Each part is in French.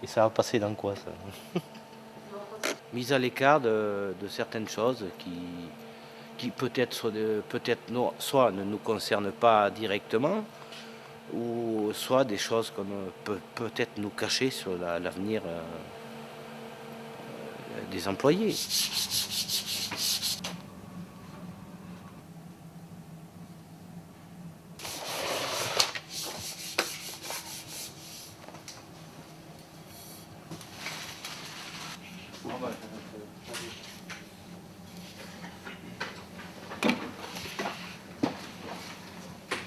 Et ça va passer dans quoi ça? Mise à l'écart de certaines choses qui peut-être soit ne nous concernent pas directement, ou soit des choses qu'on peut peut-être nous cacher sur l'avenir des employés.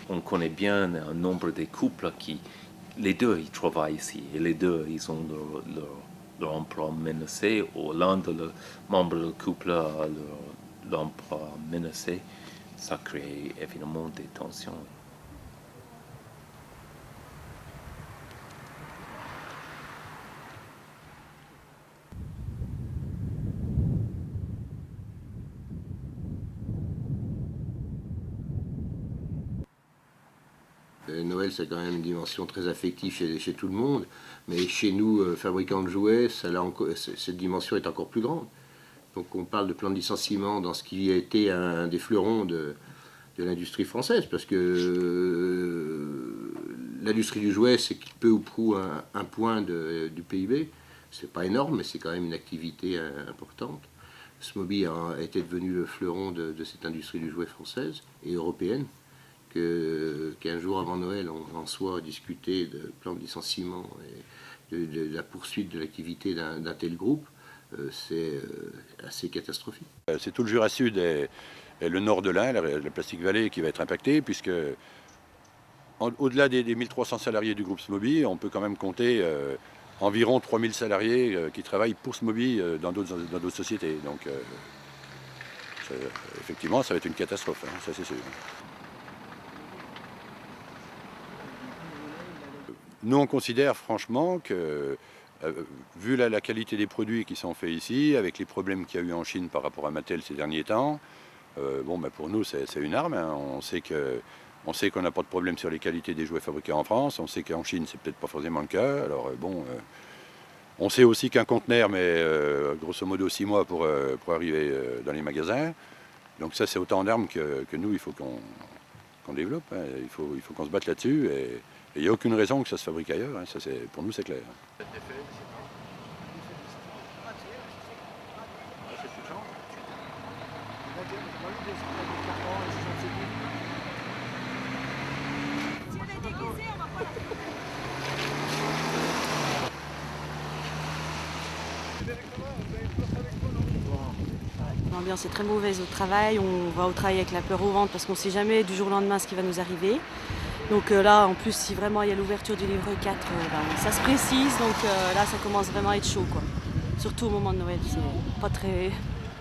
On connaît bien un nombre de couples qui, les deux, ils travaillent ici, et les deux, ils ont leur emploi menacé, ou l'un de les membres du couple a l'emploi menacé. Ça crée évidemment des tensions. Noël, c'est quand même une dimension très affective chez tout le monde, mais chez nous, fabricants de jouets, cette dimension est encore plus grande. Donc on parle de plan de licenciement dans ce qui a été un des fleurons de l'industrie française, parce que l'industrie du jouet, c'est peu ou prou un point du PIB. C'est pas énorme, mais c'est quand même une activité importante. Smoby était devenu le fleuron de cette industrie du jouet française et européenne. Qu'un jour avant Noël, on en soit discuté de plan de licenciement et de la poursuite de l'activité d'un tel groupe, c'est assez catastrophique. C'est tout le Jura Sud et le nord de l'Ain, la Plastic Valley, qui va être impacté, puisque au-delà des 1300 salariés du groupe Smoby, on peut quand même compter environ 3000 salariés qui travaillent pour Smoby dans d'autres sociétés. Donc effectivement, ça va être une catastrophe, hein, ça c'est sûr. Nous, on considère franchement que, vu la qualité des produits qui sont faits ici, avec les problèmes qu'il y a eu en Chine par rapport à Mattel ces derniers temps, pour nous, c'est une arme. Hein. On sait qu'on n'a pas de problème sur les qualités des jouets fabriqués en France. On sait qu'en Chine, c'est peut-être pas forcément le cas. Alors on sait aussi qu'un conteneur met grosso modo 6 mois pour arriver dans les magasins. Donc ça, c'est autant d'armes que nous, il faut qu'on développe. Hein. Il faut qu'on se batte là-dessus. Et il n'y a aucune raison que ça se fabrique ailleurs, hein. Ça, pour nous c'est clair. L'ambiance est très mauvaise au travail, on va au travail avec la peur au ventre parce qu'on ne sait jamais du jour au lendemain ce qui va nous arriver. Donc là, en plus, si vraiment il y a l'ouverture du livre 4, ça se précise, donc là, ça commence vraiment à être chaud, quoi. Surtout au moment de Noël, c'est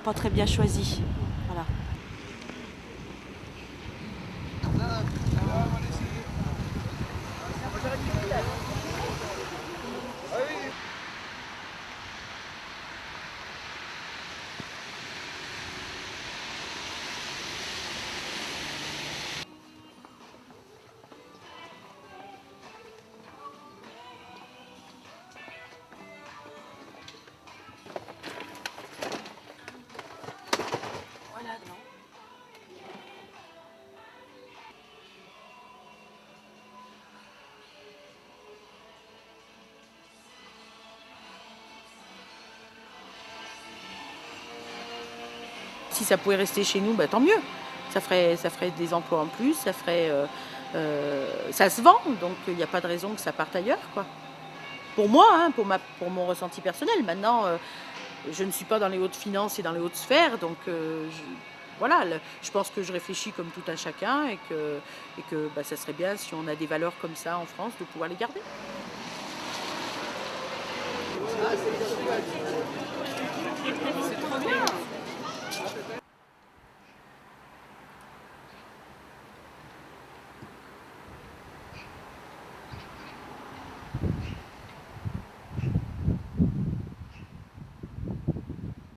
pas très bien choisi. Voilà. Si ça pouvait rester chez nous, tant mieux. Ça ferait des emplois en plus, ça se vend, donc il n'y a pas de raison que ça parte ailleurs, quoi. Pour moi, hein, pour mon ressenti personnel. Maintenant, je ne suis pas dans les hautes finances et dans les hautes sphères, donc je pense que je réfléchis comme tout un chacun et que ça serait bien, si on a des valeurs comme ça en France, de pouvoir les garder. C'est trop bien.